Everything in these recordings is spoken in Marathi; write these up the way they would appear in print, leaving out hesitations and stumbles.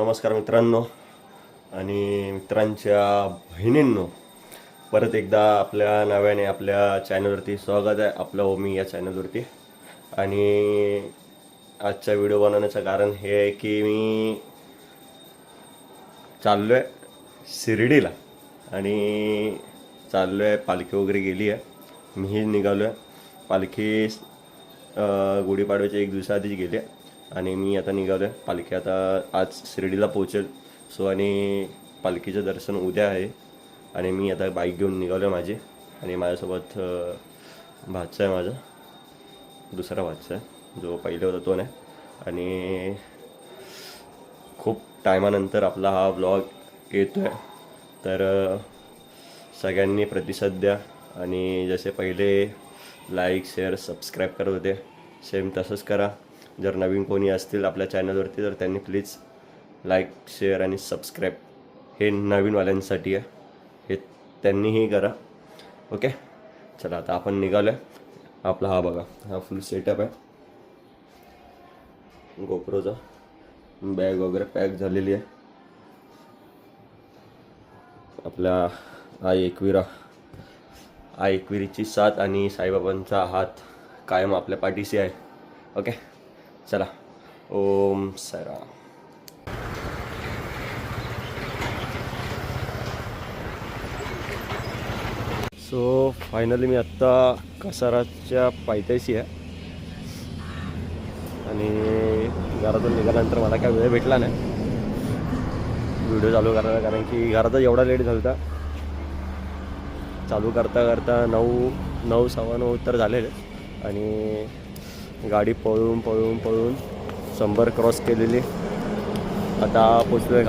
नमस्कार मित्रांनो आणि मित्रांच्या बहिणींनो, परत एकदा आपल्या नव्याने आपल्या चॅनलवरती स्वागत आहे आपलं ओमी या चॅनलवरती. आणि आजचा व्हिडिओ बनवण्याचं कारण हे आहे की मी चाललो आहे शिर्डीला आणि चाललो आहे, पालखी वगैरे गेली आहे, मीही निघालो आहे. पालखी गुढीपाडव्याच्या एक दिवसाआधीच गेली आहे आणि मी आता निघालो आहे. पालखी आता आज शिर्डीला पोहोचेल. सो आणि पालखीचं दर्शन उद्या आहे आणि मी आता बाईक घेऊन निघालो आहे माझी. आणि माझ्यासोबत भाचा आहे, माझा दुसरा भाचा आहे, जो पहिले होता तो नाही. आणि खूप टायमानंतर आपला हा व्लॉग येतो आहे, तर सगळ्यांनी प्रतिसाद द्या. आणि जसे पहिले लाईक शेअर सबस्क्राईब करत होते सेम तसंच करा. जर नवीन कोणी असतील आपल्या चॅनलवरती तर त्यांनी प्लीज लाईक शेअर आणि सबस्क्राईब, हे नवीनवाल्यांसाठी आहे, हे त्यांनीही करा. ओके, चला आता आपण निघालो आहे. आपला हा बघा, हा फुल सेटअप आहे, गोप्रोचा बॅग वगैरे पॅक झालेली आहे. आपल्या आई एकविरीची साथ आणि साईबाबांचा हात कायम आपल्या पाठीशी आहे. ओके, चला, ओम साईराम. सो फायनली मी आत्ता कसाराच्या पायथ्याशी आहे आणि घरातून निघाल्यानंतर मला काय वेळ भेटला नाही व्हिडिओ चालू करायला, कारण की घरातच एवढा लेट झाला होता. चालू करता करता 9 सव्वा 9 तर झालेले आणि गाडी पळून 100 क्रॉस केलेली. आता पोचलो आहे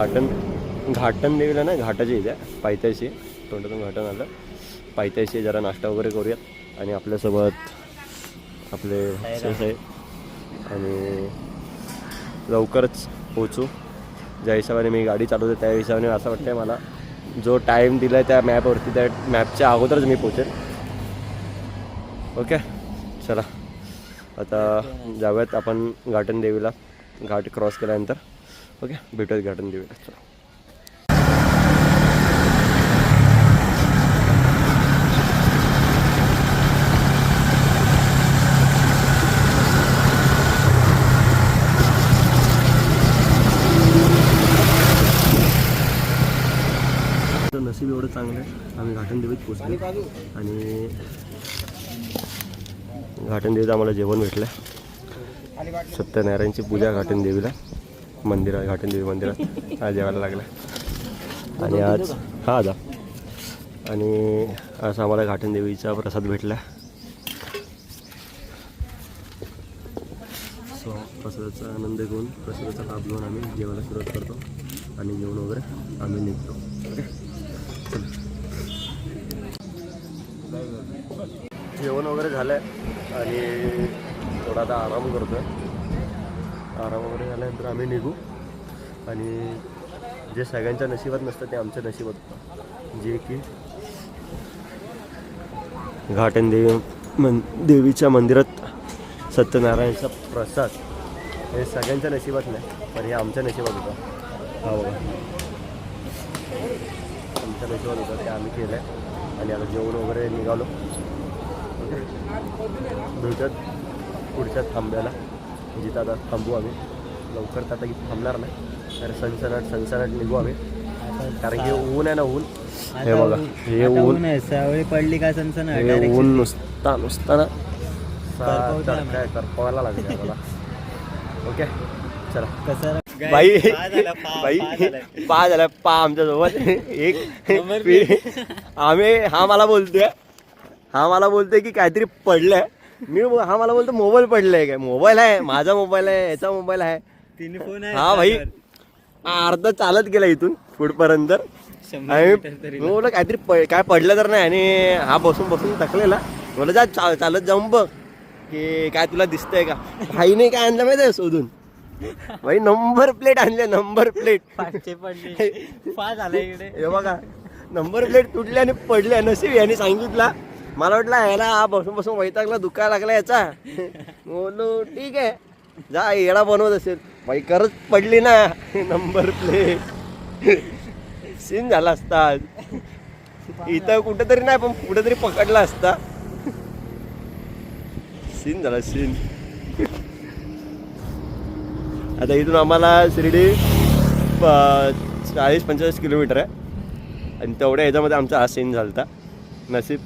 घाटन देवीला नाही, घाटाची इथे पायथ्याशी, तोंडातून घाटन आलं. पायथ्याशी जरा नाश्ता वगैरे करूयात आणि आपल्यासोबत आपले आहे आणि लवकरच पोचू. ज्या हिशोबाने मी गाडी चालवते त्या हिशोबाने असं वाटतं मला जो टाईम दिला आहे त्या मॅपवरती, त्या मॅपच्या अगोदरच मी पोचेल. ओके, चला आता जाऊयात आपण घाटन देवीला. घाट क्रॉस केल्यानंतर ओके भेटूयात घाटन देवीला. चला, नशीब एवढं चांगलं आहे, आम्ही घाटन देवीत पोचलो आणि घाटन देवीत आम्हाला जेवण भेटलं. सत्यनारायणची पूजा घाटन देवीला मंदिरात, घाटन देवी मंदिरात आज जेवायला लागलं. आणि आज आता आणि आज आम्हाला घाटन देवीचा प्रसाद भेटला. सो प्रसादाचा आनंद घेऊन, प्रसादाचा लाभ घेऊन आम्ही जेवायला सुरुवात करतो आणि जेवण वगैरे आम्ही निघतो. ओके, जेवण वगैरे झालं आहे आणि थोडा आता आराम करतो आहे. आराम वगैरे झाल्यानंतर आम्ही निघू. आणि जे सगळ्यांच्या नशिबात नसतं ते आमच्या नशिबात होतं, जे की घाटन देवीच्या मंदिरात सत्यनारायणचा प्रसाद हे सगळ्यांच्या नशिबात नाही, पण हे आमच्या नशिबात होतं. हा बघा, आमच्या नशिबात होतं, ते आम्ही केलं आहे. आणि आता जेवण वगैरे निघालो. भेटत पुढच्या थांब्याला, जिथं आता थांबू आम्ही. लवकर तर आता इथं थांबणार नाही, तर सनसनाट निघू आम्ही, कारण की ऊन आहे ना, ऊन हे बघा, हे ऊन सावळी पडली का सनसनाट, हे ऊन नुसता ना काय करपावायला लागले मला. ओके, चला. कसं बाई पा झाला पा आमच्यासोबत एक आम्ही हा मला बोलतोय की काहीतरी पडलंय. हा मला बोलतो मोबाईल पडलाय. काय मोबाईल आहे? माझा मोबाईल आहे, याचा मोबाईल आहे. तिने फोन आहे. हा भाई अर्धा चालत गेला इथून पुढपर्यंत. आणि बोला काहीतरी काय पडलं तर नाही. आणि हा बसून थकलेला. बोला जा चालत जाऊन बघ की काय तुला दिसतंय का. भाईने काय आणलं माहिती आहे शोधून, भाई नंबर प्लेट आणले, नंबर प्लेट. पाचशे पडले, पाच आला इकडे. हे बघा, नंबर प्लेट तुटल्या आणि पडल्या. नशीब याने सांगितला. मला वाटलं याला हा बसून वैतागला, दुखायला लागला याचा. बोलो ठीक आहे, जा येडा बनवत असेल बाई करत पडली ना नंबर प्लेट सीन झाला असता आज. इथं कुठेतरी नाही पण कुठेतरी पकडला असता. सीन झाला सीन. आता इथून आम्हाला शिर्डी 40-45 किलोमीटर आहे आणि तेवढ्या ह्याच्यामध्ये आमचा हा सीन झाला. नशीब.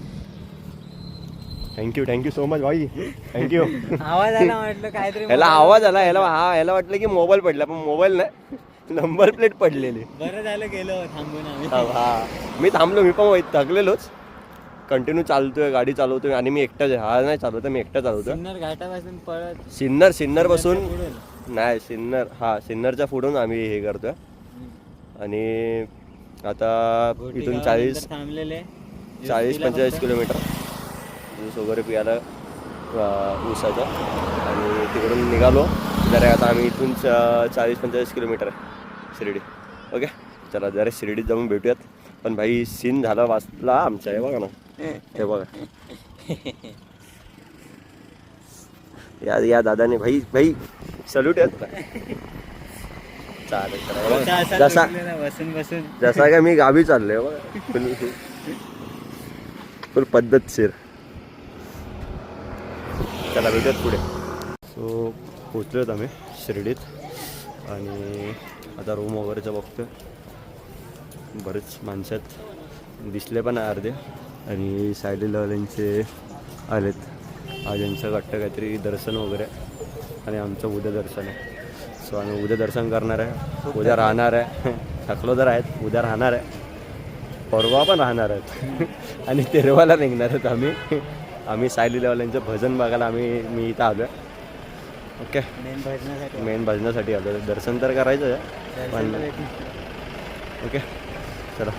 थँक्यू सो मच भाई. थँक्यू. आवाज आला म्हटलं काहीतरी. ह्याला आवाज आला ह्याला वाटलं की मोबाईल पडला पण मोबाईल नाही नंबर प्लेट पडलेली. बरं झालं गेलो थांबून आम्ही. हा मी थांबलो मी पण थकलेलोच. कंटिन्यू चालतोय गाडी चालवतोय आणि मी एकटाच आहे. हा नाही चालवतो मी एकटा चालवतो. सिन्नर घाटापासून पळत सिन्नर पासून पुढून. नाही सिन्नरच्या पुढून आम्ही हे करतोय. आणि आता इथून घोटीगावानंतर थांबलेले 40-45 किलोमीटर ज्यूस वगैरे प्यायला ऊसाचा आणि तिकडून निघालो. जरा आता आम्ही इथून 40-45 किलोमीटर आहे शिर्डी. ओके चला जरा शिर्डीत जाऊन भेटूयात. पण भाई सीन झाला वाचला आमचा. हे बघा ना हे बघा या दादाने भाई सल्यूट आहेत. चालेल चला बसून जसा काय मी गावी चाललोय बघा फुल पद्धतशीर. चला भेटूयात पुढे. सो पोचलोत आम्ही शिर्डीत आणि आता रूम वगैरेचं बघतोय. बरेच माणसात दिसले पण अर्धे आणि सायली लवलेंचे आलेत. आज यांचं वाटतं काहीतरी दर्शन वगैरे आणि आमचं उद्या दर्शन आहे. सो आम्ही उद्या दर्शन करणार आहे. उद्या राहणार आहे. थकलो तर आहेत. उद्या राहणार आहे. परवा पण राहणार आहेत आणि तेरवाला निघणार आहेत आम्ही सायली लवलेंचं भजन बघायला मी इथं आलो आहे. ओके मेन भजनासाठी आलो. दर्शन तर करायचं आहे पण ओके चला.